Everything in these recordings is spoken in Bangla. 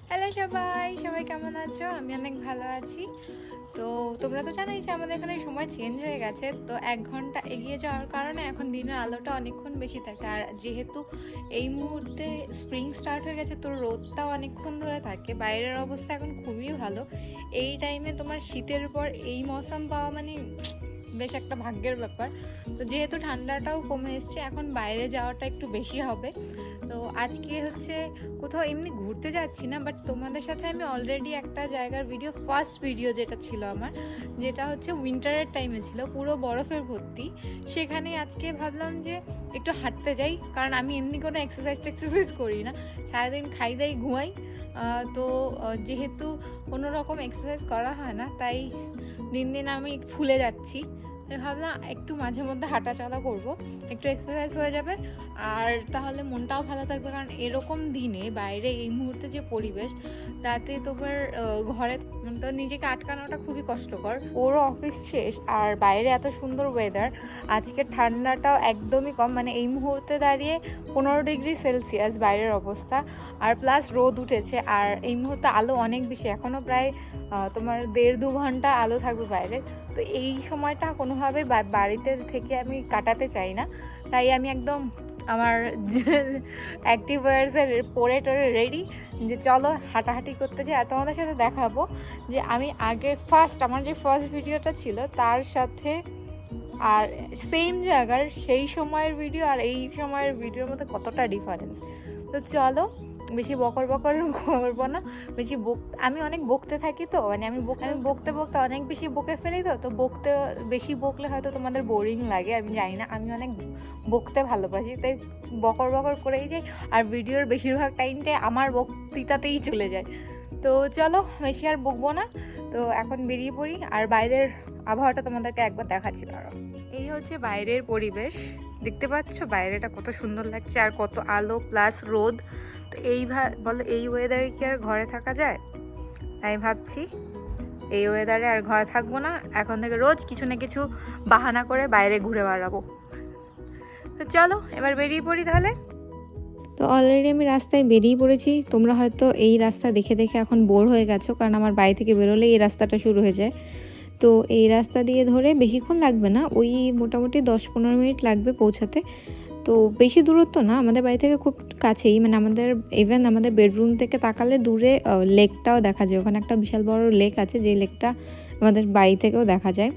হ্যালো সবাই, সবাই কেমন আছো? আমি অনেক ভালো আছি। তো তোমরা তো জানোই যে আমাদের এখানে সময় চেঞ্জ হয়ে গেছে। তো ১ ঘন্টা এগিয়ে যাওয়ার কারণে এখন দিনের আলোটা অনেকক্ষণ বেশি থাকে। আর যেহেতু এই মুহূর্তে স্প্রিং স্টার্ট হয়ে গেছে, তো রোদটাও অনেকক্ষণ ধরে থাকে। বাইরের অবস্থা এখন খুবই ভালো। এই টাইমে তোমার শীতের পর এই মৌসুম পাওয়া মানে বেশ একটা ভাগ্যের ব্যাপার। তো যেহেতু ঠান্ডাটাও কমে এসছে, এখন বাইরে যাওয়াটা একটু বেশি হবে। তো আজকে হচ্ছে কোথাও এমনি ঘুরতে যাচ্ছি না, বাট তোমাদের সাথে আমি অলরেডি একটা জায়গার ফার্স্ট ভিডিও যেটা ছিল আমার, যেটা হচ্ছে উইন্টারের টাইমে ছিল, পুরো বরফের ভর্তি। সেখানে আজকে ভাবলাম যে একটু হাঁটতে যাই, কারণ আমি এমনি কোনো এক্সারসাইজ করি না, সারাদিন খাই দাই ঘুমাই। তো যেহেতু কোনো রকম এক্সারসাইজ করা হয় না, তাই দিন দিন আমি ফুলে যাচ্ছি। তাই ভাবলাম একটু মাঝে মধ্যে হাঁটা চলা করবো, একটু এক্সারসাইজ হয়ে যাবে, আর তাহলে মনটাও ভালো থাকবে। কারণ এরকম দিনে বাইরে এই মুহূর্তে যে পরিবেশ, রাতে তোমার ঘরে তো নিজেকে আটকানোটা খুবই কষ্টকর। ওরও অফিস শেষ আর বাইরে এত সুন্দর ওয়েদার, আজকে ঠান্ডাটাও একদমই কম, মানে এই মুহূর্তে দাঁড়িয়ে 15 ডিগ্রি সেলসিয়াস বাইরের অবস্থা। আর প্লাস রোদ উঠেছে, আর এই মুহূর্তে আলো অনেক বেশি, এখনও প্রায় তোমার 1.5-2 ঘন্টা আলো থাকবে বাইরে। তো এই সময়টা কোনোভাবে বাড়িতে থেকে আমি কাটাতে চাই না, তাই আমি একদম আমার অ্যাক্টিভ ওয়্যার্সের পরে টরে রেডি যে চলো হাঁটাহাঁটি করতে যাই। আর তোমাদের সাথে দেখাবো যে আমি আগে আমার যে ফার্স্ট ভিডিওটা ছিল তার সাথে আর সেম জায়গার সেই সময়ের ভিডিও আর এই সময়ের ভিডিওর মধ্যে কতটা ডিফারেন্স। তো চলো, বেশি বকর করবো না। আমি অনেক বকতে থাকি, তো মানে আমি বকতে বকতে অনেক বেশি বকে ফেলি। তো বকতে বেশি বকলে হয়তো তোমাদের বোরিং লাগে, আমি জানি না। আমি অনেক বকতে ভালোবাসি, তাই বকর করেই যাই, আর ভিডিওর বেশিরভাগ টাইমটাই আমার বক্তৃতাতেই চলে যায়। তো চলো, বেশি আর বকবো না। তো এখন বেরিয়ে পড়ি, আর বাইরের আবহাওয়াটা তোমাদেরকে একবার দেখাচ্ছি। দাঁড়াও, এই হচ্ছে বাইরের পরিবেশ, দেখতে পাচ্ছ বাইরেটা কত সুন্দর লাগছে, আর কত আলো প্লাস রোদ। তো বলো, এই ওয়েদারে কি আর ঘরে থাকা যায়? তাই ভাবছি এই ওয়েদারে আর ঘরে থাকবো না, এখন থেকে রোজ কিছু না কিছু বাহানা করে বাইরে ঘুরে বেড়াবো। তো চলো এবার বেরিয়ে পড়ি তাহলে। তো অলরেডি আমি রাস্তায় বেরিয়ে পড়েছি। তোমরা হয়তো এই রাস্তা দেখে দেখে এখন বোর হয়ে গেছো, কারণ আমার বাড়ি থেকে বেরোলে এই রাস্তাটা শুরু হয়ে যায়। তো এই রাস্তা দিয়ে ধরে বেশিক্ষণ লাগবে না, ওই মোটামুটি 10-15 মিনিট লাগবে পৌঁছাতে। তো বেশি দূরত্ব না, আমাদের বাড়ি থেকে খুব কাছেই, মানে আমাদের বেডরুম থেকে তাকালে দূরে লেকটাও দেখা যায়। ওখানে একটা বিশাল বড় লেক আছে, যে লেকটা আমাদের বাড়ি থেকেও দেখা যায়।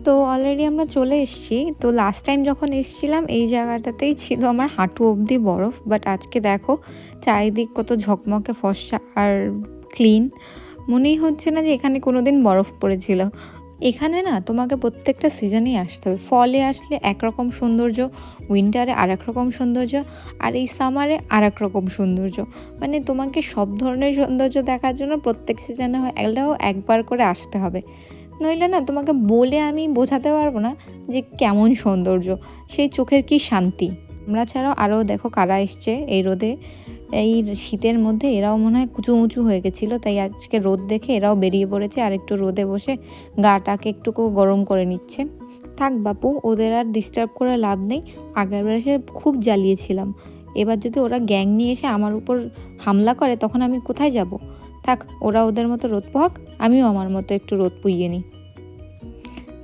তো অলরেডি আমরা চলে এসেছি। তো লাস্ট টাইম যখন এসেছিলাম এই জায়গাটাতেই ছিল আমার হাঁটু অবধি বরফ, বাট আজকে দেখো চারিদিক কত ঝকমকে ফর্সা আর ক্লিন। মনেই হচ্ছে না যে এখানে কোনোদিন বরফ পড়েছিল। এখানে না তোমাকে প্রত্যেকটা সিজনেই আসতে হবে। ফলে আসলে একরকম সৌন্দর্য, উইন্টারে আর এক রকম সৌন্দর্য, আর এই সামারে আর এক রকম সৌন্দর্য। মানে তোমাকে সব ধরনের সৌন্দর্য দেখার জন্য প্রত্যেক সিজনে একবার করে আসতে হবে, নইলে না তোমাকে বলে আমি বোঝাতে পারবো না যে কেমন সৌন্দর্য, সেই চোখের কি শান্তি। আমরা ছাড়াও আরও দেখো কারা এসছে এই রোদে, এই শীতের মধ্যে এরাও মনে হয় কুচুমুচু হয়ে গেছিলো, তাই আজকে রোদ দেখে এরাও বেরিয়ে পড়েছে আর একটু রোদে বসে গাটাকে একটুকু গরম করে নিচ্ছে। থাক বাপু, ওদের আর ডিস্টার্ব করে লাভ নেই। আগের বার এসে খুব জ্বালিয়েছিলাম, এবার যদি ওরা গ্যাং নিয়ে এসে আমার উপর হামলা করে তখন আমি কোথায় যাব? থাক, ওরা ওদের মতো রোদ পোহাক, আমিও আমার মতো একটু রোদ পুইয়ে নিই।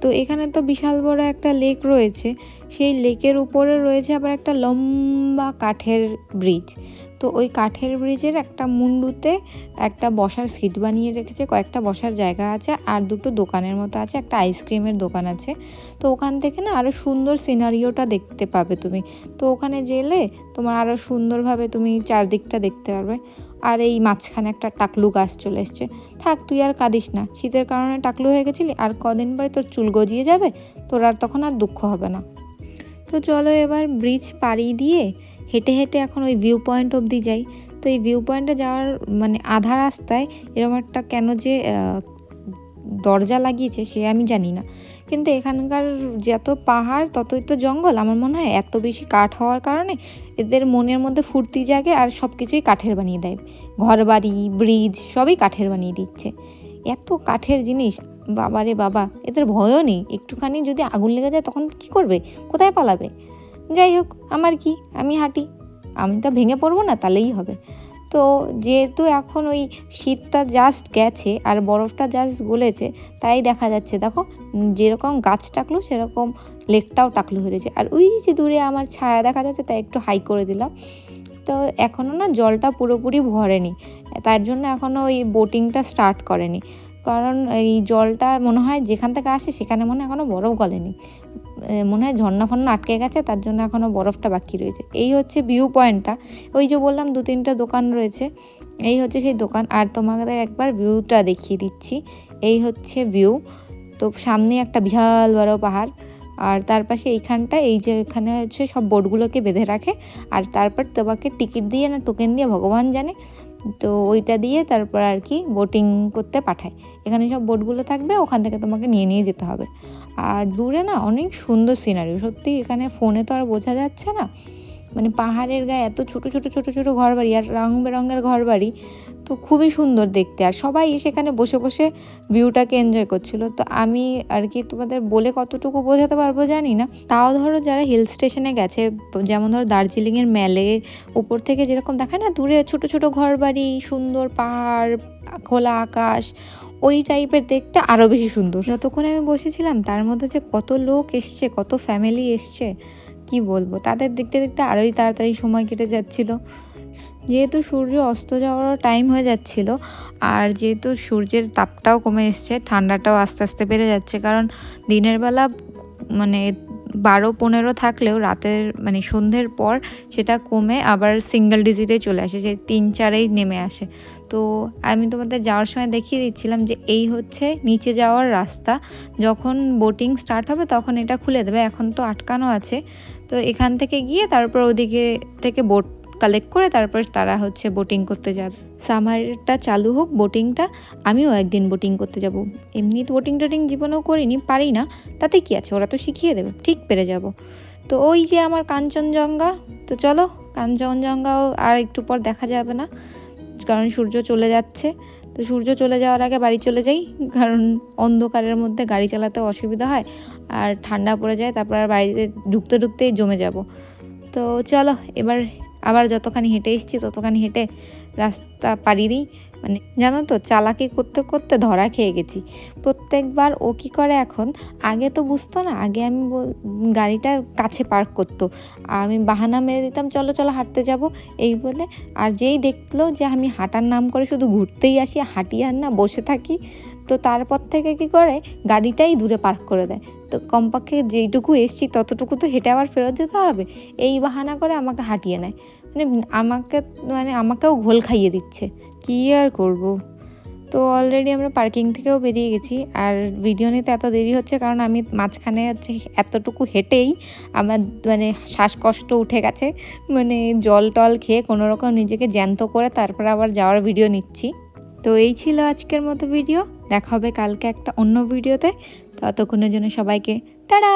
তো এখানে তো বিশাল বড় একটা লেক রয়েছে, সেই লেকের উপরে রয়েছে আবার একটা লম্বা কাঠের ব্রিজ। তো ওই কাঠের ব্রিজের একটা মুন্ডুতে একটা বসার সিট বানিয়ে রেখেছে, কয়েকটা বসার জায়গা আছে, আর দুটো দোকানের মতো আছে, একটা আইসক্রিমের দোকান আছে। তো ওখান থেকে না আরও সুন্দর সিনারিওটা দেখতে পাবে তুমি। তো ওখানে গেলে তোমার আরও সুন্দরভাবে তুমি চারদিকটা দেখতে পারবে। আর এই মাঝখানে একটা টাকলু গাছ চলে এসছে। থাক, তুই আর কাঁদিস না, শীতের কারণে টাকলু হয়ে গেছিলি, আর কদিন পরে তোর চুল গজিয়ে যাবে, তোর আর তখন আর দুঃখ হবে না। তো চলো এবার ব্রিজ পাড়ি দিয়ে হেঁটে হেঁটে এখন ওই ভিউ পয়েন্ট অবধি যাই। তো এই ভিউ পয়েন্টে যাওয়ার মানে আধা রাস্তায় এরকম একটা কেন যে দরজা লাগিয়েছে সে আমি জানি না, কিন্তু এখানকার যত পাহাড় ততই তো জঙ্গল। আমার মনে হয় এত বেশি কাঠ হওয়ার কারণে এদের মনের মধ্যে ফুর্তি জাগে, আর সব কিছুই কাঠের বানিয়ে দেয়। ঘরবাড়ি, ব্রিজ সবই কাঠের বানিয়ে দিচ্ছে। এত কাঠের জিনিস, বাবারে বাবা, এদের ভয়ও নেই। একটুখানি যদি আগুন লেগে যায় তখন কি করবে, কোথায় পালাবে? যাই হোক, আমার কি, আমি হাঁটি, আমি তো ভেঙে পড়বো না, তাহলেই হবে। তো যেহেতু এখন ওই শীতটা জাস্ট গেছে আর বরফটা জাস্ট গলেছে, তাই দেখা যাচ্ছে দেখো যেরকম গাছ টাকলো সেরকম লেকটাও টাকলো হয়েছে। আর ওই যে দূরে আমার ছায়া দেখা যাচ্ছে, তাই একটু হাই করে দিলাম। তো এখনও না জলটা পুরোপুরি ভরেনি, তার জন্য এখনও ওই বোটিংটা স্টার্ট করেনি, কারণ এই জলটা মনে হয় যেখান থেকে আসে সেখানে মনে হয় এখনও বরফ গলেনি, মনে হয় ঝর্ণা ফর্ণা আটকে গেছে, তার জন্য এখনও বরফটা বাকি রয়েছে। এই হচ্ছে ভিউ পয়েন্টটা, ওই যে বললাম 2-3টা দোকান রয়েছে, এই হচ্ছে সেই দোকান। আর তোমাদের একবার ভিউটা দেখিয়ে দিচ্ছি, এই হচ্ছে ভিউ। তো সামনে একটা বিশাল বড় পাহাড়, আর তার পাশে এইখানটা এই যে এখানে হচ্ছে সব বোটগুলোকে বেঁধে রাখে, আর তারপর তোমাকে টিকিট দিয়ে না টোকেন দিয়ে ভগবান জানে, তো ওইটা দিয়ে তারপর আর কি বোটিং করতে পাঠায়। এখানে সব বোটগুলো থাকবে, ওখান থেকে তোমাকে নিয়ে নিয়ে যেতে হবে। আর দূরে না অনেক সুন্দর সিনারি, সত্যি এখানে ফোনে তো আর বোঝা যাচ্ছে না, মানে পাহাড়ের গায়ে এত ছোট ছোট ছোট ছোট ঘরবাড়ি আর রং বেরঙের ঘরবাড়ি, তো খুবই সুন্দর দেখতে। আর সবাই সেখানে বসে বসে ভিউটাকে এনজয় করছিল। তো আমি আর কি তোমাদের বলে কতটুকু বোঝাতে পারবো জানি না, তাও ধরো যারা হিল স্টেশনে গেছে, যেমন ধরো দার্জিলিংয়ের মেলে উপর থেকে যেরকম দেখায় না দূরে ছোট ছোট ঘরবাড়ি, সুন্দর পাহাড়, খোলা আকাশ, ওই টাইপের দেখতে আরও বেশি সুন্দর। যতক্ষণ আমি বসেছিলাম তার মধ্যে যে কত লোক এসছে, কত ফ্যামিলি এসছে, কি বলবো, তাদের দেখতে দেখতে আরোই তাড়াতাড়ি সময় কেটে যাচ্ছিল। যেহেতু সূর্য অস্ত যাওয়ারও টাইম হয়ে যাচ্ছিল, আর যেহেতু সূর্যের তাপটাও কমে এসছে, ঠান্ডাটাও আস্তে আস্তে বেড়ে যাচ্ছে, কারণ দিনের বেলা মানে 12-15 থাকলেও রাতের মানে সন্ধ্যের পর সেটা কমে আবার সিঙ্গেল ডিজিটে চলে আসে, যে 3-4এই নেমে আসে। তো আমি তোমাদের যাওয়ার সময় দেখিয়ে দিচ্ছিলাম যে এই হচ্ছে নিচে যাওয়ার রাস্তা, যখন বোটিং স্টার্ট হবে তখন এটা খুলে দেবে, এখন তো আটকানো আছে। তো এখান থেকে গিয়ে তারপর ওদিকে থেকে বোট কালেক্ট করে তারপর তারা হচ্ছে বোটিং করতে যাবে। সামারটা চালু হোক বোটিংটা, আমিও একদিন বোটিং করতে যাব। এমনি তো বোটিং টোটিং জীবনেও করিনি, পারি না, তাতে কি আছে, ওরা তো শিখিয়ে দেবে, ঠিক পেরে যাব। তো ওই যে আমার কাঞ্চনজঙ্ঘা, তো চলো কাঞ্চনজঙ্ঘাও আর একটু পর দেখা যাবে না, কারণ সূর্য চলে যাচ্ছে। তো সূর্য চলে যাওয়ার আগে বাড়ি চলে যাই, কারণ অন্ধকারের মধ্যে গাড়ি চালাতে অসুবিধা হয় আর ঠান্ডা পড়ে যায়, তারপর আর বাড়িতে ঢুকতে ঢুকতেই জমে যাব। তো চলো এবার আবার যতখানি হেঁটে এসেছি ততখানি হেঁটে রাস্তা পাড়ি দিই। মানে জানো তো চালাকি করতে করতে ধরা খেয়ে গেছি প্রত্যেকবার। ও কী করে এখন, আগে তো বুঝতো না, আগে আমি গাড়িটা কাছে পার্ক করতো, আমি বাহানা মেরে দিতাম চলো চলো হাঁটতে যাব এই বলে, আর যেই দেখলো যে আমি হাঁটার নাম করে শুধু ঘুরতেই আসি, হাঁটি আর না বসে থাকি, তো তারপর থেকে কী করে গাড়িটাই দূরে পার্ক করে দেয়। তো কমপক্ষে যেইটুকু এসছি ততটুকু তো হেঁটে আবার ফেরত যেতে হবে, এই বাহানা করে আমাকে হাঁটিয়ে নেয়, মানে আমাকেও ঘোল খাইয়ে দিচ্ছে, কী আর করব। তো অলরেডি আমরা পার্কিং থেকেও বেরিয়ে গেছি, আর ভিডিও নিতে এত দেরি হচ্ছে কারণ আমি মাঝখানে হচ্ছে এতটুকু হেঁটেই আমার মানে শ্বাসকষ্ট উঠে গেছে, মানে জল টল খেয়ে কোনোরকম নিজেকে জ্যান্ত করে তারপর আবার যাওয়ার ভিডিও নিচ্ছি। তো এই ছিল আজকের মতো ভিডিও, দেখা হবে কালকে একটা অন্য ভিডিওতে। ততক্ষণের জন্য সবাইকে টাটা।